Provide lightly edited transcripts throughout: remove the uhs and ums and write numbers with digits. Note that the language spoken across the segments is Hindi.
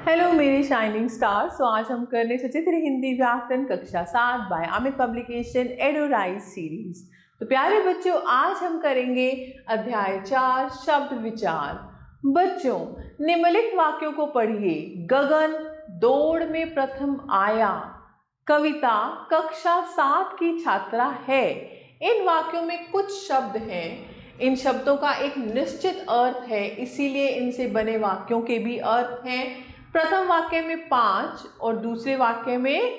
हेलो मेरे शाइनिंग स्टार। आज हम कर रहे सचित्र हिंदी व्याकरण कक्षा 7 बाय अमित पब्लिकेशन एडोराइज सीरीज। तो प्यारे बच्चों, आज हम करेंगे अध्याय 4 शब्द विचार। बच्चों, निम्नलिखित वाक्यों को पढ़िए। गगन दौड़ में प्रथम आया। कविता कक्षा 7 की छात्रा है। इन वाक्यों में कुछ शब्द हैं। इन शब्दों का एक निश्चित अर्थ है, इसीलिए इनसे बने वाक्यों के भी अर्थ हैं। प्रथम वाक्य में 5 और दूसरे वाक्य में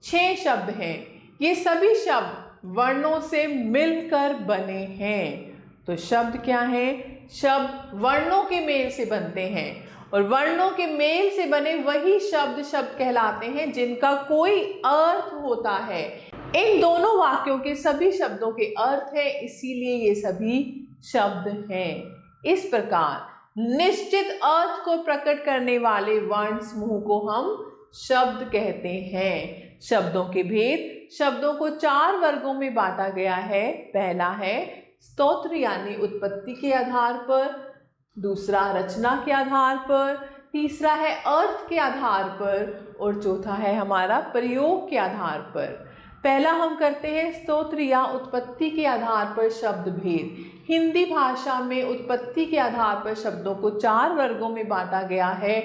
6 शब्द हैं। ये सभी शब्द वर्णों से मिलकर बने हैं। तो शब्द क्या हैं? शब्द वर्णों के मेल से बनते हैं और वर्णों के मेल से बने वही शब्द कहलाते हैं जिनका कोई अर्थ होता है। इन दोनों वाक्यों के सभी शब्दों के अर्थ हैं, इसीलिए ये सभी शब्द हैं। इस प्रकार निश्चित अर्थ को प्रकट करने वाले वर्ण समूह को हम शब्द कहते हैं। शब्दों के भेद। शब्दों को 4 वर्गों में बांटा गया है। पहला है स्तोत्र यानी उत्पत्ति के आधार पर, दूसरा रचना के आधार पर, तीसरा है अर्थ के आधार पर और चौथा है हमारा प्रयोग के आधार पर। पहला हम करते हैं स्तोत्र या उत्पत्ति के आधार पर शब्द भेद। हिंदी भाषा में उत्पत्ति के आधार पर शब्दों को 4 वर्गों में बांटा गया है।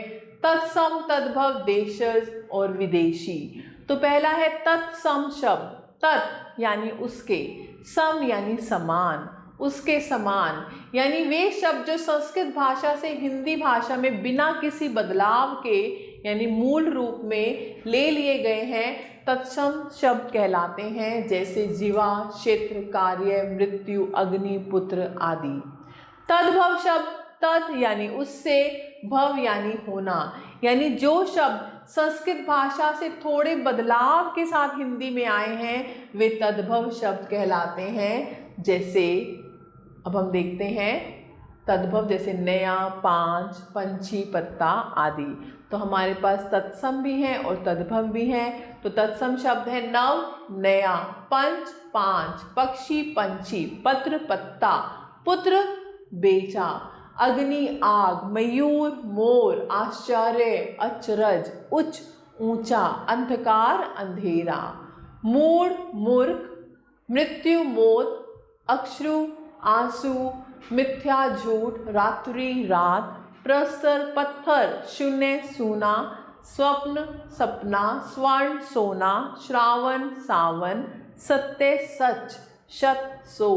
तत्सम, तद्भव, देशज और विदेशी। तो पहला है तत्सम शब्द। तत् यानी उसके, सम यानी समान, उसके समान, यानी वे शब्द जो संस्कृत भाषा से हिंदी भाषा में बिना किसी बदलाव के यानी मूल रूप में ले लिए गए हैं, तत्सम शब्द कहलाते हैं। जैसे जीवा, क्षेत्र, कार्य, मृत्यु, अग्नि, पुत्र आदि। तद्भव शब्द। तत् यानी उससे, भव यानी होना, यानी जो शब्द संस्कृत भाषा से थोड़े बदलाव के साथ हिंदी में आए हैं वे तद्भव शब्द कहलाते हैं। जैसे अब हम देखते हैं तद्भव, जैसे नया, पांच, पंछी, पत्ता आदि। तो हमारे पास तत्सम भी हैं और तद्भव भी हैं। तो तत्सम शब्द है नव, नया, पंच, पांच, पक्षी, पंछी, पत्र, पत्ता, पुत्र, बेटा, अग्नि, आग, मयूर, मोर, आश्चर्य, अचरज, उच्च, ऊंचा, अंधकार, अंधेरा, मूढ़, मूर्ख, मृत्यु, मौत, अश्रु, आंसू, मिथ्या, झूठ, रात्रि, रात, प्रस्तर, पत्थर, शून्य, सूना, स्वप्न, सपना, स्वर्ण, सोना, श्रावण, सावन, सत्य, सच, शत, सौ,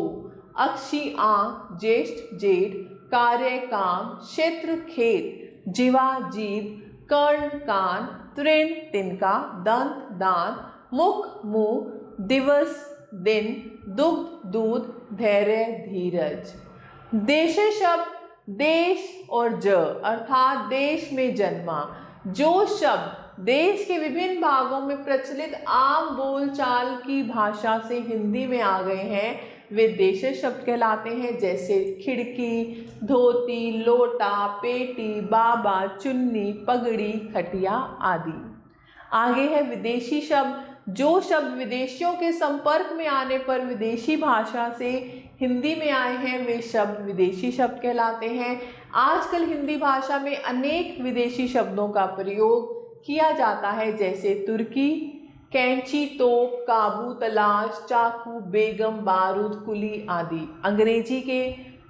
अक्षी, आंख, ज्येष्ठ, जेठ, कार्य, काम, क्षेत्र, खेत, जीवा, जीव, कर्ण, कान, तृण, तिनका, दंत, दांत, मुख, मुंह, दिवस, दिन, दुग्ध, दूध, धैर्य, धीरज। देश शब्द। देश और ज अर्थात देश में जन्मा। जो शब्द देश के विभिन्न भागों में प्रचलित आम बोलचाल की भाषा से हिंदी में आ गए हैं वे देश शब्द कहलाते हैं। जैसे खिड़की, धोती, लोटा, पेटी, बाबा, चुन्नी, पगड़ी, खटिया आदि। आगे है विदेशी शब्द। जो शब्द विदेशियों के संपर्क में आने पर विदेशी भाषा से हिंदी में आए हैं वे शब्द विदेशी शब्द कहलाते हैं। आजकल हिंदी भाषा में अनेक विदेशी शब्दों का प्रयोग किया जाता है। जैसे तुर्की, कैंची, तोप, काबू, तलाश, चाकू, बेगम, बारूद, कुली आदि। अंग्रेजी के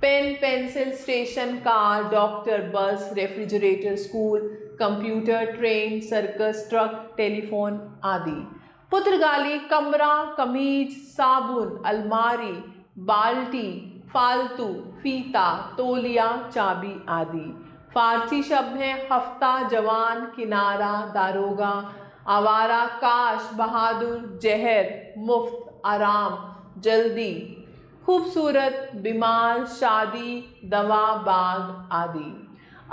pen, pencil, station, car, doctor, bus, refrigerator, school, computer, train, circus, truck, telephone आदि। पुर्तगाली कमरा, कमीज, साबुन, अलमारी, बाल्टी, फालतू, फीता, तौलिया, चाबी आदि। फारसी शब्द हैं हफ्ता, जवान, किनारा, दारोगा, आवारा, काश, बहादुर, जहर, मुफ्त, आराम, जल्दी, खूबसूरत, बीमार, शादी, दवा, बाग आदि।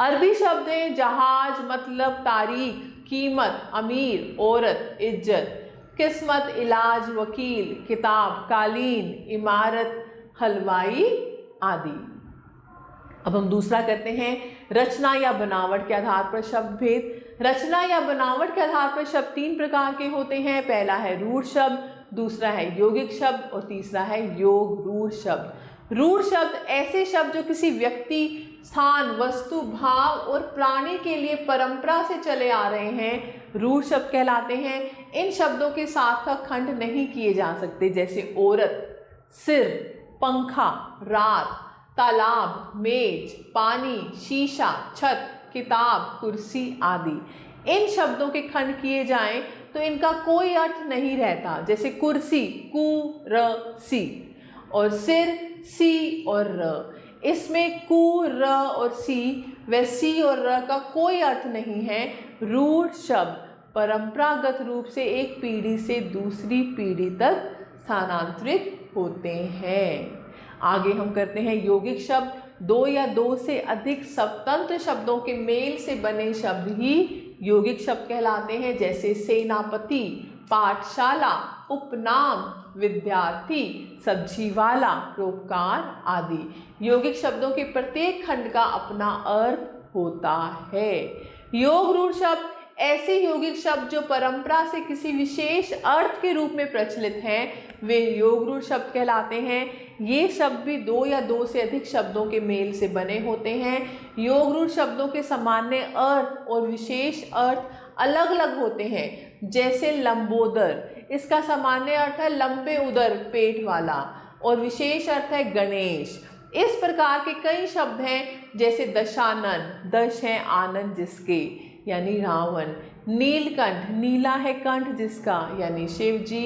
अरबी शब्द हैं जहाज, मतलब, तारीख, कीमत, अमीर, औरत, इज्जत, किस्मत, इलाज, वकील, किताब, कालीन, इमारत, हलवाई आदि। अब हम दूसरा करते हैं रचना या बनावट के आधार पर शब्द भेद। रचना या बनावट के आधार पर शब्द 3 प्रकार के होते हैं। पहला है रूढ़ शब्द, दूसरा है यौगिक शब्द और तीसरा है योग रूढ़ शब्द। रूढ़ शब्द ऐसे शब्द जो किसी व्यक्ति, स्थान, वस्तु, भाव और प्राणी के लिए परंपरा से चले आ रहे हैं रूढ़ शब्द कहलाते हैं। इन शब्दों के सार्थक खंड नहीं किए जा सकते, जैसे औरत, सिर, पंखा, रात, तालाब, मेज, पानी, शीशा, छत, किताब, कुर्सी आदि। इन शब्दों के खंड किए जाएं तो इनका कोई अर्थ नहीं रहता, जैसे कुर्सी कु र सी और सिर सी और र। इसमें कु र और सी व सी और र का कोई अर्थ नहीं है। रूढ़ शब्द परंपरागत रूप से एक पीढ़ी से दूसरी पीढ़ी तक स्थानांतरित होते हैं। आगे हम करते हैं यौगिक शब्द। दो या दो से अधिक स्वतंत्र शब्दों के मेल से बने शब्द ही यौगिक शब्द कहलाते हैं, जैसे सेनापति, पाठशाला, उपनाम, विद्यार्थी, सब्जी वाला, परोपकार आदि। यौगिक शब्दों के प्रत्येक खंड का अपना अर्थ होता है। योग रूढ़ शब्द ऐसे यौगिक शब्द जो परंपरा से किसी विशेष अर्थ के रूप में प्रचलित हैं वे योग रूढ़ शब्द कहलाते हैं। ये शब्द भी दो या दो से अधिक शब्दों के मेल से बने होते हैं। योग रूढ़ शब्दों के सामान्य अर्थ और विशेष अर्थ अलग अलग होते हैं, जैसे लंबोदर, इसका सामान्य अर्थ है लंबे उदर, पेट वाला, और विशेष अर्थ है गणेश। इस प्रकार के कई शब्द हैं, जैसे दशानन, दश है आनंद जिसके यानी रावण, नीलकंठ, नीला है कंठ जिसका यानी शिव जी,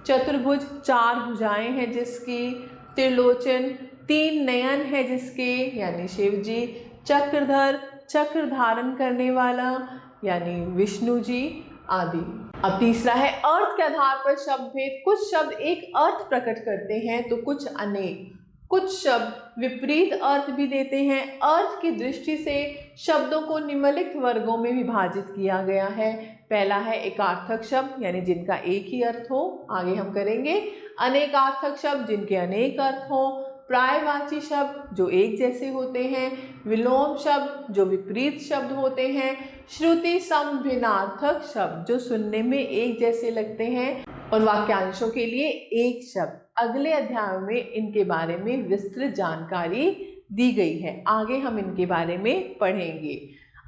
चतुर्भुज, चार भुजाएं हैं जिसकी, त्रिलोचन, तीन नयन है जिसके यानी शिव जी, चक्रधर, चक्र धारण करने वाला यानी विष्णु जी आदि। अब तीसरा है अर्थ के आधार पर शब्द भेद। कुछ शब्द एक अर्थ प्रकट करते हैं तो कुछ अनेक। कुछ शब्द विपरीत अर्थ भी देते हैं। अर्थ की दृष्टि से शब्दों को निम्नलिखित वर्गों में विभाजित किया गया है। पहला है एकार्थक शब्द, यानी जिनका एक ही अर्थ हो। आगे हम करेंगे अनेकार्थक शब्द, जिनके अनेक अर्थ हो। प्रायवाची शब्द जो एक जैसे होते हैं। विलोम शब्द जो विपरीत शब्द होते हैं। श्रुति समभिन्नार्थक शब्द जो सुनने में एक जैसे लगते हैं। और वाक्यांशों के लिए एक शब्द। अगले अध्याय में इनके बारे में विस्तृत जानकारी दी गई है। आगे हम इनके बारे में पढ़ेंगे।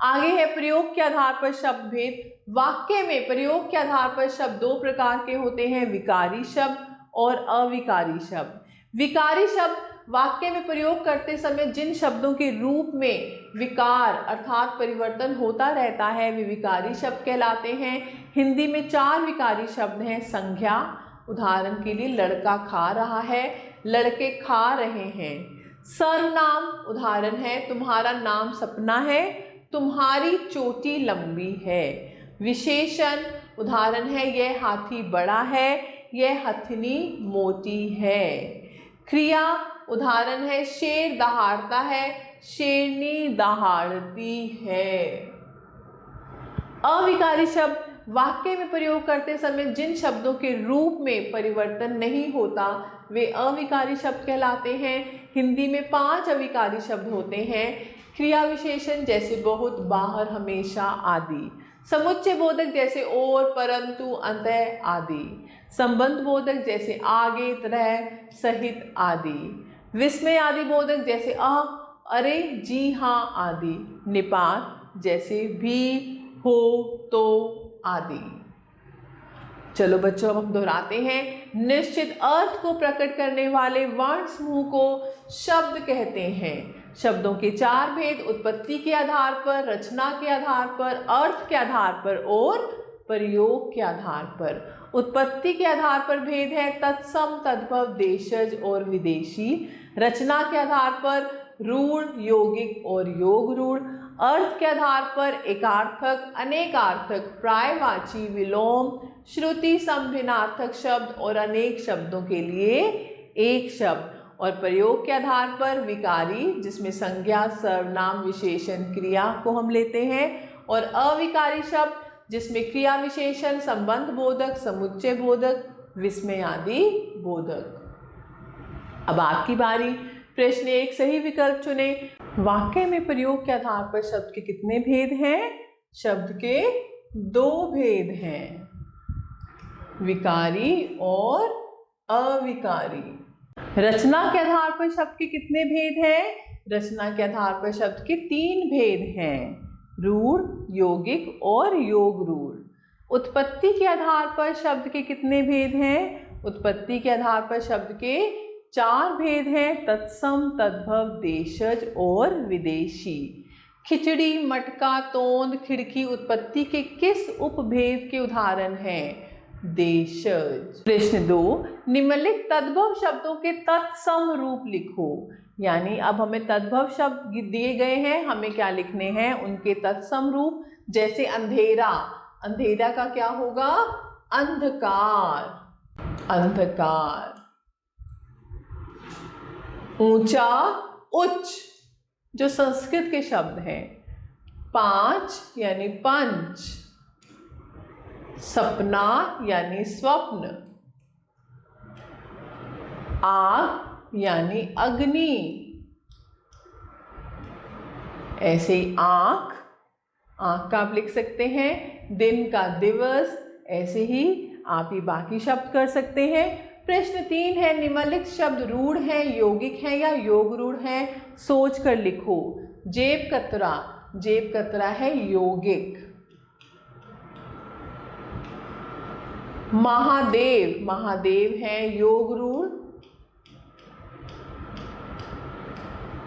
आगे है प्रयोग के आधार पर शब्द भेद। वाक्य में प्रयोग के आधार पर शब्द दो प्रकार के होते हैं, विकारी शब्द और अविकारी शब्द। विकारी शब्द वाक्य में प्रयोग करते समय जिन शब्दों के रूप में विकार अर्थात परिवर्तन होता रहता है वे विकारी शब्द कहलाते हैं। हिंदी में 4 विकारी शब्द हैं। संज्ञा, उदाहरण के लिए लड़का खा रहा है, लड़के खा रहे हैं। सर्वनाम, उदाहरण है तुम्हारा नाम सपना है, तुम्हारी चोटी लंबी है। विशेषण, उदाहरण है यह हाथी बड़ा है, यह हथनी मोटी है। क्रिया, उदाहरण है शेर दहाड़ता है, शेरनी दहाड़ती है। अविकारी शब्द वाक्य में प्रयोग करते समय जिन शब्दों के रूप में परिवर्तन नहीं होता वे अविकारी शब्द कहलाते हैं। हिंदी में 5 अविकारी शब्द होते हैं। क्रिया विशेषण जैसे बहुत, बाहर, हमेशा आदि। समुच्चय बोधक जैसे और, परंतु, अतः आदि। संबंध बोधक जैसे आगे, तरह, सहित आदि। विस्मय आदि बोधक जैसे अरे, जी हाँ आदि। निपात जैसे भी, हो, तो आदि। चलो बच्चों, अब हम दोहराते हैं। निश्चित अर्थ को प्रकट करने वाले वर्ण समूह को शब्द कहते हैं। शब्दों के 4 भेद उत्पत्ति के आधार पर, रचना के आधार पर, अर्थ के आधार पर और प्रयोग के आधार पर। उत्पत्ति के आधार पर भेद है तत्सम, तद्भव, देशज और विदेशी। रचना के आधार पर रूढ़, यौगिक और योग रूढ़। अर्थ के आधार पर एकार्थक, अनेकार्थक, प्रायवाची, विलोम, श्रुति समभिन्नार्थक शब्द और अनेक शब्दों के लिए एक शब्द। और प्रयोग के आधार पर विकारी, जिसमें संज्ञा, सर्वनाम, विशेषण, क्रिया को हम लेते हैं। और अविकारी शब्द जिसमें क्रिया विशेषण, संबंध बोधक, समुच्चय बोधक, विस्मय आदि बोधक। अब आपकी बारी। प्रश्न 1 सही विकल्प चुने। वाक्य में प्रयोग के आधार पर शब्द के कितने भेद हैं? शब्द के 2 भेद हैं, विकारी और अविकारी। रचना के आधार पर शब्द के कितने भेद हैं? रचना के आधार पर शब्द के 3 भेद हैं, रूढ़, यौगिक और योग रूढ़। उत्पत्ति के आधार पर शब्द के कितने भेद हैं? उत्पत्ति के आधार पर शब्द के 4 भेद हैं, तत्सम, तद्भव, देशज और विदेशी। खिचड़ी, मटका, तोंद, खिड़की उत्पत्ति के किस उपभेद के उदाहरण हैं? देशज। प्रश्न 2, निम्नलिखित तद्भव शब्दों के तत्सम रूप लिखो। यानी अब हमें तद्भव शब्द दिए गए हैं, हमें क्या लिखने हैं? उनके तत्सम रूप। जैसे अंधेरा, अंधेरा का क्या होगा? अंधकार, अंधकार। ऊंचा, उच्च, जो संस्कृत के शब्द हैं। 5 यानी पंच, सपना यानी स्वप्न, आग यानी अग्नि। ऐसे ही आंख, आंख का आप लिख सकते हैं। दिन का दिवस, ऐसे ही आप ये बाकी शब्द कर सकते हैं। प्रश्न 3 है, निम्नलिखित शब्द रूढ़ है, यौगिक है या योग रूढ़ है? सोच कर लिखो। जेब कतरा, जेब कतरा है यौगिक। महादेव, महादेव है योग रूढ़।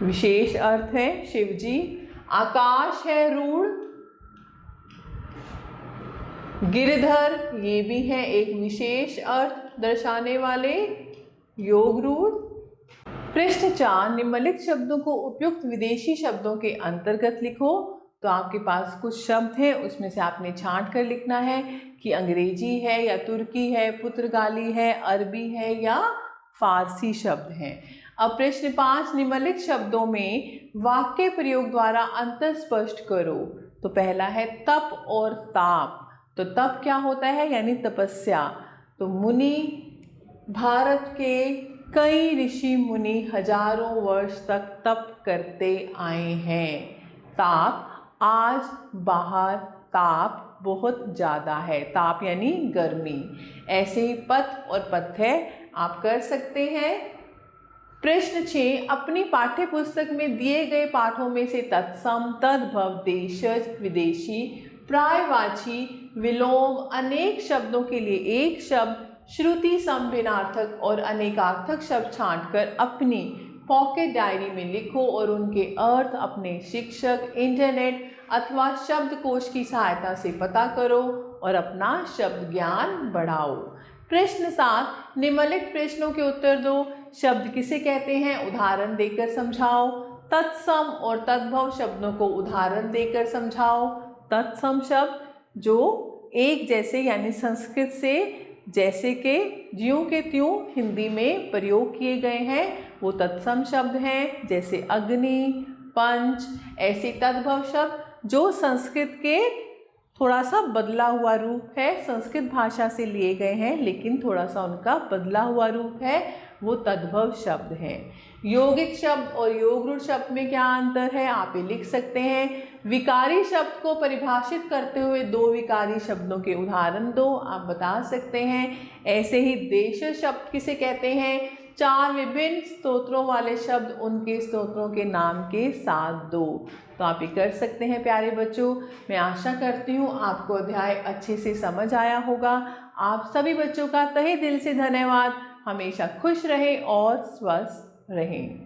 विशेष अर्थ है शिवजी। आकाश है रूढ़। गिरधर, ये भी है एक विशेष अर्थ दर्शाने वाले योग रूढ़। पृष्ठ 4, निम्नलिखित शब्दों को उपयुक्त विदेशी शब्दों के अंतर्गत लिखो। तो आपके पास कुछ शब्द हैं, उसमें से आपने छांट कर लिखना है कि अंग्रेजी है या तुर्की है, पुर्तगाली है, अरबी है या फारसी शब्द हैं। अब प्रश्न 5, निम्नलिखित शब्दों में वाक्य प्रयोग द्वारा अंतर स्पष्ट करो। तो पहला है तप और ताप। तो तप क्या होता है? यानी तपस्या। तो मुनि, भारत के कई ऋषि मुनि हजारों वर्ष तक तप करते आए हैं। ताप, आज बाहर ताप बहुत ज़्यादा है, ताप यानी गर्मी। ऐसे ही पथ और पथ्य आप कर सकते हैं। प्रश्न 6, अपनी पाठ्य पुस्तक में दिए गए पाठों में से तत्सम, तद्भव, देशज, विदेशी, प्रायवाची, विलोम, अनेक शब्दों के लिए एक शब्द, श्रुति समभिनार्थक और अनेकार्थक शब्द छांटकर अपनी पॉकेट डायरी में लिखो और उनके अर्थ अपने शिक्षक, इंटरनेट अथवा शब्दकोश की सहायता से पता करो और अपना शब्द ज्ञान बढ़ाओ। प्रश्न 7, निम्नलिखित प्रश्नों के उत्तर दो। शब्द किसे कहते हैं? उदाहरण देकर समझाओ। तत्सम और तद्भव शब्दों को उदाहरण देकर समझाओ। तत्सम शब्द जो एक जैसे यानी संस्कृत से जैसे के ज्यों के त्यों हिंदी में प्रयोग किए गए हैं वो तत्सम शब्द हैं, जैसे अग्नि, पंच। ऐसे तद्भव शब्द जो संस्कृत के थोड़ा सा बदला हुआ रूप है, संस्कृत भाषा से लिए गए हैं लेकिन थोड़ा सा उनका बदला हुआ रूप है, वो तद्भव शब्द हैं। यौगिक शब्द और योग रूढ़ शब्द में क्या अंतर है आप ये लिख सकते हैं। विकारी शब्द को परिभाषित करते हुए 2 विकारी शब्दों के उदाहरण दो, आप बता सकते हैं। ऐसे ही देशज शब्द किसे कहते हैं? 4 विभिन्न स्तोत्रों वाले शब्द उनके स्तोत्रों के नाम के साथ दो। तो आप ये कर सकते हैं प्यारे बच्चों। मैं आशा करती हूँ आपको अध्याय अच्छे से समझ आया होगा। आप सभी बच्चों का तहे दिल से धन्यवाद। हमेशा खुश रहें और स्वस्थ रहें।